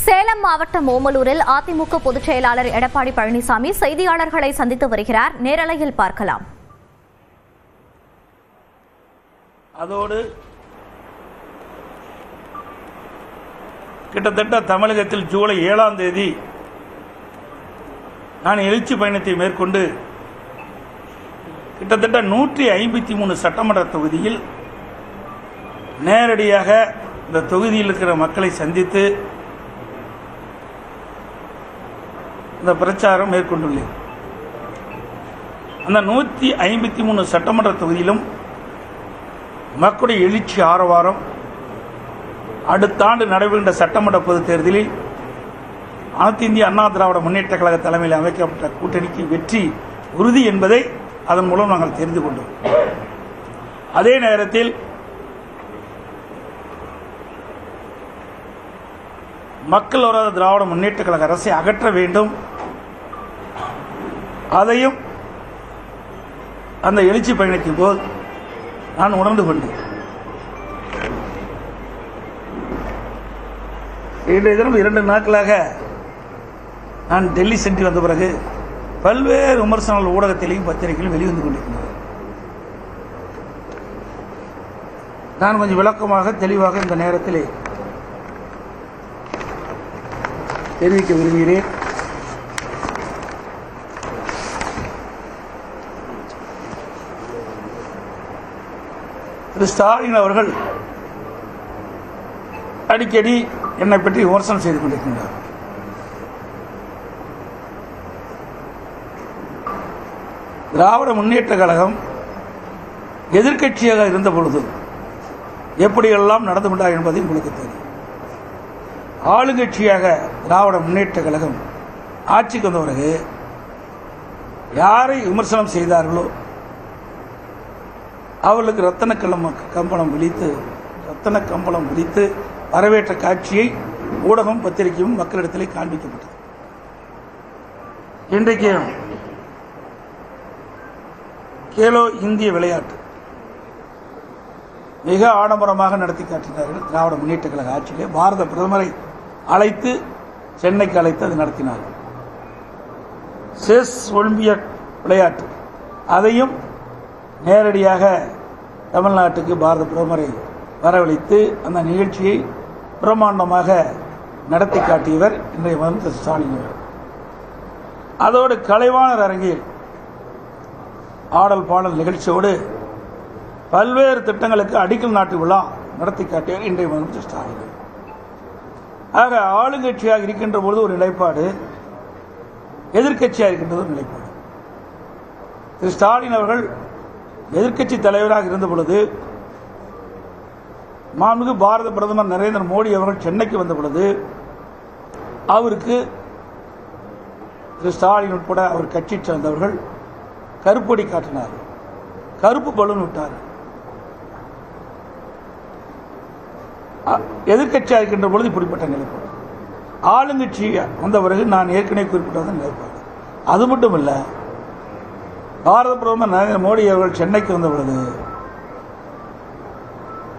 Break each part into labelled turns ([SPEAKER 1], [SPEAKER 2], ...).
[SPEAKER 1] சேலம் மாவட்டம் ஓமலூரில் அதிமுக பொதுச் செயலாளர் எடப்பாடி பழனிசாமி செய்தியாளர்களை சந்தித்து வருகிறார். நேரலையில் பார்க்கலாம்.
[SPEAKER 2] அதோடு கிட்டத்தட்ட தமிழகத்தில் ஜூலை 7ஆம் தேதி நான் எழுச்சி பயணத்தை மேற்கொண்டு கிட்டத்தட்ட 153 சட்டமன்ற தொகுதியில் நேரடியாக இந்த தொகுதியில் இருக்கிற மக்களை சந்தித்து இந்த பிரச்சாரம் மேற்கொண்டுள்ளேன். அந்த 153 சட்டமன்ற தொகுதியிலும் மக்களுடைய எழுச்சி ஆரவாரம் அடுத்த ஆண்டு நடைபெறுகின்ற சட்டமன்ற பொதுத் தேர்தலில் அனைத்து இந்திய அண்ணா திராவிட முன்னேற்ற கழக தலைமையில் அமைக்கப்பட்ட கூட்டணிக்கு வெற்றி உறுதி என்பதை அதன் மூலம் நாங்கள் தெரிந்து கொண்டோம். அதே நேரத்தில் மக்கள் விரோத திராவிட முன்னேற்ற கழக அரசை அகற்ற வேண்டும், அதையும் அந்த எழுச்சி பயணத்தின் போது நான் உணர்ந்து கொண்டேன். இன்றைய தினம் 2 நாட்களாக நான் டெல்லி சென்று வந்த பிறகு பல்வேறு விமர்சனங்கள் ஊடகத்திலையும் பத்திரிகையிலும் வெளிவந்து கொண்டிருக்கின்றன. நான் கொஞ்சம் விளக்கமாக தெளிவாக இந்த நேரத்தில் தெரிவிக்க விரும்புகிறேன். திரு ஸ்டாலின் அவர்கள் அடிக்கடி என்னை பற்றி விமர்சனம் செய்து கொண்டிருக்கின்றார். திராவிட முன்னேற்ற கழகம் எதிர்க்கட்சியாக இருந்த பொழுது எப்படியெல்லாம் நடந்து கொண்டார் என்பதை உங்களுக்கு தெரியும். ஆளுங்கட்சியாக திராவிட முன்னேற்ற கழகம் ஆட்சிக்கு வந்த பிறகு யாரை விமர்சனம் செய்தார்களோ அவர்களுக்கு ரத்தன கம்பளம் விழித்து வரவேற்ற காட்சியை ஊடகம் பத்திரிகையும் மக்களிடத்திலே காண்பிக்கப்பட்டது. இன்றைக்கு கேலோ இந்திய விளையாட்டு மிக ஆடம்பரமாக நடத்தி காட்டினார்கள். திராவிட முன்னேற்ற கழக ஆட்சியிலே பாரத பிரதமரை அழைத்து சென்னைக்கு அழைத்து அது நடத்தினார்கள். செஸ் ஒலிம்பியட் விளையாட்டு அதையும் நேரடியாக தமிழ்நாட்டுக்கு பாரத பிரதமரை வரவழைத்து அந்த நிகழ்ச்சியை பிரம்மாண்டமாக நடத்தி காட்டியவர் இன்றைய முதலமைச்சர் ஸ்டாலின் அவர்கள். அதோடு கலைவாணர் அரங்கில் ஆடல் பாடல் நிகழ்ச்சியோடு பல்வேறு திட்டங்களுக்கு அடிக்கல் நாட்டு விழா நடத்தி காட்டியவர் இன்றைய முதலமைச்சர் ஸ்டாலின். ஆக ஆளுங்கட்சியாக இருக்கின்ற பொழுது ஒரு நிலைப்பாடு, எதிர்க்கட்சியாக இருக்கின்றது ஒரு நிலைப்பாடு. திரு ஸ்டாலின் அவர்கள் எதிர்க்கட்சி தலைவராக இருந்த பொழுது மாண்புமிகு பாரத பிரதமர் நரேந்திர மோடி அவர்கள் சென்னைக்கு வந்த பொழுது அவருக்கு திரு ஸ்டாலின் உட்பட அவர் கட்சி சேர்ந்தவர்கள் கருப்பொடி காட்டினார், கருப்பு பலூன் விட்டார். எதிர்க்கட்சியாக இருக்கின்ற பொழுது இப்படிப்பட்ட நிலைப்பாடு. ஆளுங்கட்சி வந்த பிறகு நான் ஏற்கனவே குறிப்பிட்ட நிலைப்பாடு. அது மட்டும் இல்ல, பாரத பிரதமர் நரேந்திர மோடி அவர்கள் சென்னைக்கு வந்த பொழுது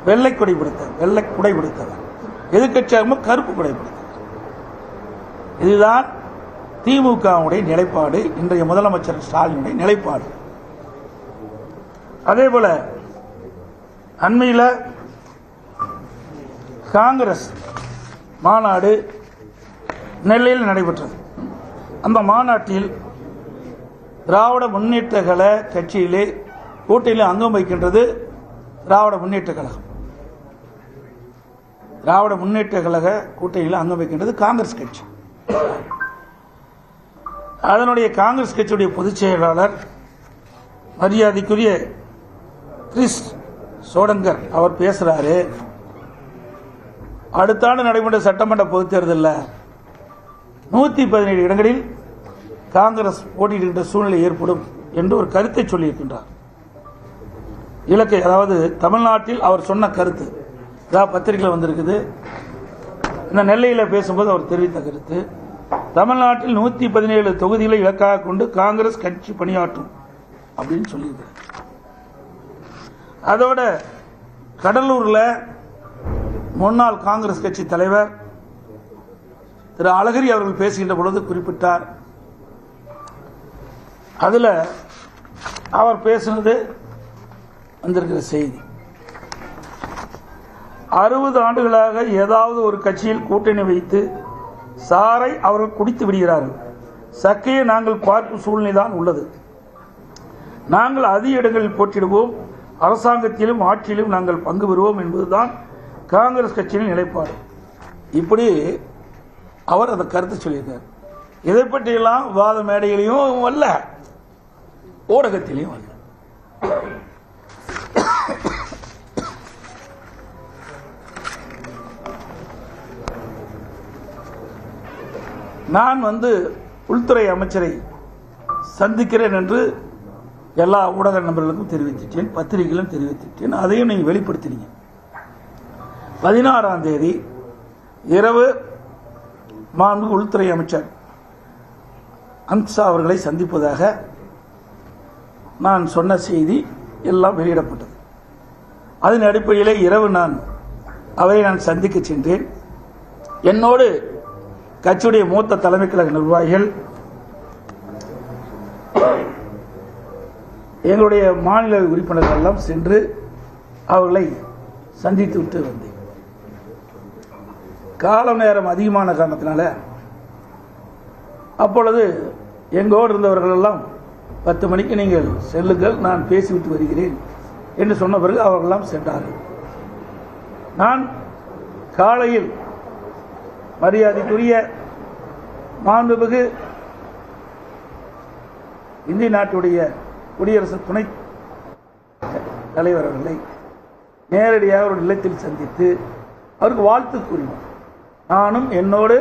[SPEAKER 2] வெள்ளை குடை பிடித்தவர், எதிர்க்கட்சியாக கருப்பு குடை பிடித்தவர். இதுதான் திமுகவுடைய நிலைப்பாடு, இன்றைய முதலமைச்சர் ஸ்டாலினுடைய நிலைப்பாடு. அதேபோல அண்மையில் காங்கிரஸ் மாநாடு நெல்லையில் நடைபெற்றது. அந்த மாநாட்டில் திராவிட முன்னேற்ற கழக கட்சியிலே கூட்டணியில் அங்கம் வைக்கின்றது திராவிட முன்னேற்ற கழகம். திராவிட முன்னேற்ற கழக கூட்டணியில் அங்கம் வைக்கின்றது காங்கிரஸ் கட்சி. அதனுடைய காங்கிரஸ் கட்சியுடைய பொதுச் செயலாளர் மரியாதைக்குரிய கிறிஸ் சோடங்கர் அவர் பேசுறாரு, அடுத்த ஆண்டு நடைபெற்ற சட்டமன்ற பொதுத் தேர்தலில் 117 இடங்களில் காங்கிரஸ் போட்டியிடுகின்ற சூழ்நிலை ஏற்படும் என்று ஒரு கருத்தை சொல்லியிருக்கின்றார். இலக்கை, அதாவது தமிழ்நாட்டில் அவர் சொன்ன கருத்து பத்திரிகையில் வந்திருக்குது. இந்த நெல்லையில் பேசும்போது அவர் தெரிவித்த கருத்து, தமிழ்நாட்டில் 117 தொகுதிகளை இலக்காக கொண்டு காங்கிரஸ் கட்சி பணியாற்றும் அப்படின்னு சொல்லியிருக்கிறார். அதோட கடலூர்ல முன்னாள் காங்கிரஸ் கட்சி தலைவர் திரு அழகிரி அவர்கள் பேசுகின்ற பொழுது குறிப்பிட்டார். அதில் அவர் பேசுனது வந்திருக்கிற செய்தி, 60 ஆண்டுகளாக ஏதாவது ஒரு கட்சியில் கூட்டணி வைத்து சாரை அவர்கள் குடித்து விடுகிறார்கள். சக்கையை நாங்கள் பார்க்கும் சூழ்நிலைதான் உள்ளது. நாங்கள் அதிக இடங்களில் போட்டியிடுவோம், அரசாங்கத்திலும் ஆட்சியிலும் நாங்கள் பங்கு பெறுவோம் என்பதுதான் காங்கிரஸ் கட்சியின் நிலைப்பாடு. இப்படி அவர் அந்த கருத்து சொல்லியிருக்கார். இதை பற்றியெல்லாம் விவாத மேடையிலையும் அல்ல, ஊடகத்திலையும் அல்ல. நான் உள்துறை அமைச்சரை சந்திக்கிறேன் என்று எல்லா ஊடக நண்பர்களுக்கும் தெரிவித்துட்டேன், பத்திரிகைகளும் தெரிவித்துட்டேன். அதையும் நீங்கள் வெளிப்படுத்தினீங்க. 16ஆம் தேதி இரவு மாண்பு உள்துறை அமைச்சர் அமித்ஷா அவர்களை சந்திப்பதாக நான் சொன்ன செய்தி எல்லாம் வெளியிடப்பட்டது. அதன் அடிப்படையிலே இரவு அவரை நான் சந்திக்க சென்றேன். என்னோடு கட்சியுடைய மூத்த தலைமை கழக நிர்வாகிகள், எங்களுடைய மாநில உறுப்பினர்கள் எல்லாம் சென்று அவர்களை சந்தித்து விட்டு வந்தேன். காலம் நேரம் அதிகமான காரணத்தினால அப்பொழுது எங்கோடு இருந்தவர்கள் எல்லாம் 10 மணிக்கு நீங்கள் செல்லுங்கள், நான் பேசிவிட்டு வருகிறேன் என்று சொன்ன பிறகு அவர்களெல்லாம் சென்றார்கள். நான் காலையில் மரியாதைக்குரிய மாண்புமிகு இந்திய நாட்டுடைய குடியரசு துணை தலைவர் அவர்களை நேரடியாக ஒரு இல்லத்தில் சந்தித்து அவருக்கு வாழ்த்து கூறினார். நானும் என்னோடு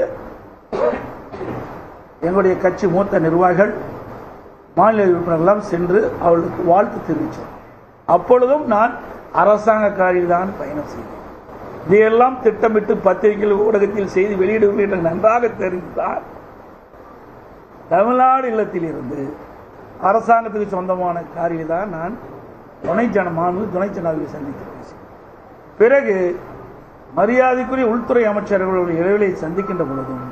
[SPEAKER 2] எங்களுடைய கட்சி மூத்த நிர்வாகிகள், மாநில உறுப்பினர்களெல்லாம் சென்று அவர்களுக்கு வாழ்த்து தெரிவித்தோம். அப்பொழுதும் நான் அரசாங்க காரில் தான் பயணம் செய்தேன். இதையெல்லாம் திட்டமிட்டு பத்திரிகைகள், ஊடகத்தில் செய்தி வெளியிடுவது என்று நன்றாக தெரிந்தால் தமிழ்நாடு இல்லத்தில் இருந்து அரசாங்கத்துக்கு சொந்தமான காரில் தான் நான் துணை ஜனாதிபதி சந்தித்து பேசினேன். பிறகு மரியாதைக்குரிய உள்துறை அமைச்சர்களுடைய இடைவெளியை சந்திக்கின்ற பொழுதும்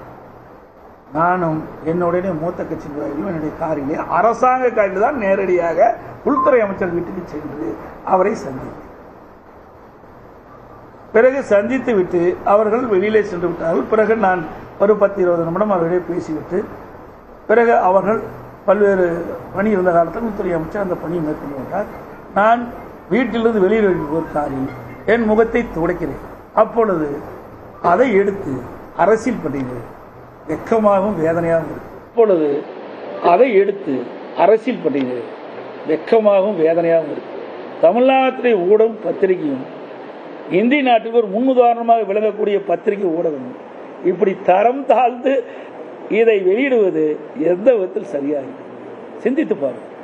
[SPEAKER 2] நானும் என்னுடைய மூத்த கட்சி நிர்வாகிகளும் என்னுடைய காரிலே, அரசாங்க காரில் தான் நேரடியாக உள்துறை அமைச்சர் வீட்டுக்கு சென்று அவரை சந்தித்தேன். பிறகு சந்தித்து விட்டு அவர்கள் வெளியிலே சென்று விட்டார்கள். பிறகு நான் ஒரு 10-20 நிமிடம் அவர்களிடையே பேசிவிட்டு பிறகு அவர்கள் பல்வேறு பணி இருந்த காலத்தில் உள்துறை அமைச்சர் அந்த பணியை மேற்கொண்டு விட்டார். நான் வீட்டிலிருந்து வெளியில் ஒரு காரில் என் முகத்தை துடைக்கிறேன். அப்பொழுது அதை எடுத்து அரசியல் பண்ணுகிறேன். வெக்கமாகவும் வேதனையாகவும் இருக்கு. அப்பொழுது அதை எடுத்து அரசியல் பண்ணுகிறேன். வெக்கமாகவும் வேதனையாகவும் இருக்கு. தமிழ்நாட்டிலே ஊடகம் பத்திரிகையும் இந்திய நாட்டுக்கு ஒரு முன்னுதாரணமாக விளங்கக்கூடிய பத்திரிகை ஊடகம் இப்படி தரம் தாழ்ந்து இதை வெளியிடுவது எந்த விதத்தில் சரியாக சிந்தித்து பாருங்கள்.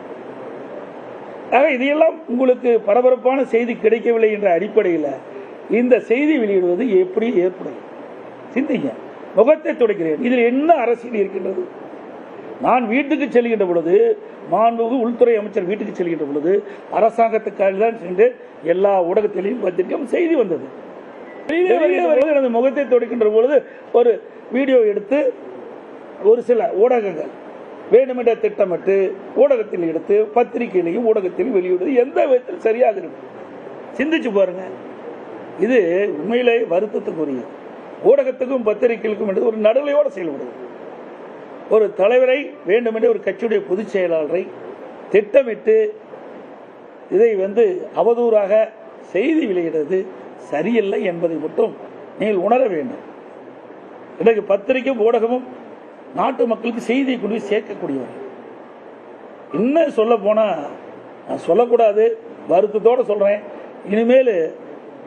[SPEAKER 2] ஆக இதையெல்லாம் உங்களுக்கு பரபரப்பான செய்தி கிடைக்கவில்லை என்ற அடிப்படையில் இந்த செய்தி வெளியிடுவது எப்படி ஏற்படும் சிந்திங்க. முகத்தை துடைக்கிறேன். இதில் என்ன அரசியல் இருக்கின்றது? நான் வீட்டுக்கு செல்கின்ற பொழுது, மாண்புமிகு உள்துறை அமைச்சர் வீட்டுக்கு செல்கின்ற பொழுது அரசாங்கத்துக்காக தான் சென்று எல்லா ஊடகத்திலையும் பத்திரிகையும் செய்தி வந்தது. எனது முகத்தை துடைக்கின்ற பொழுது ஒரு வீடியோ எடுத்து ஒரு சில ஊடகங்கள் வேண்டுமென்ற திட்டமிட்டு ஊடகத்தில் எடுத்து பத்திரிகையிலையும் ஊடகத்திலும் வெளியிடுவது எந்த விதத்தில் சரியாக இருக்கும்? சிந்திச்சு பாருங்க. இது உண்மையிலே வருத்தத்துக்குரிய ஊடகத்துக்கும் பத்திரிகைகளுக்கும் என்று ஒரு நடுநிலையோடு செயல்படுவது. ஒரு தலைவரை வேண்டுமென்றே ஒரு கட்சியுடைய பொதுச் செயலாளரை திட்டமிட்டு இதை அவதூறாக செய்தி வெளியிடுவது சரியில்லை என்பதை மட்டும் நீங்கள் உணர வேண்டும். இன்றைக்கு பத்திரிகையும் ஊடகமும் நாட்டு மக்களுக்கு செய்தியை கொண்டு போய் சேர்க்கக்கூடியவர். இன்னும் சொல்ல போனால் நான் சொல்லக்கூடாது, வருத்தத்தோடு சொல்கிறேன். இனிமேல்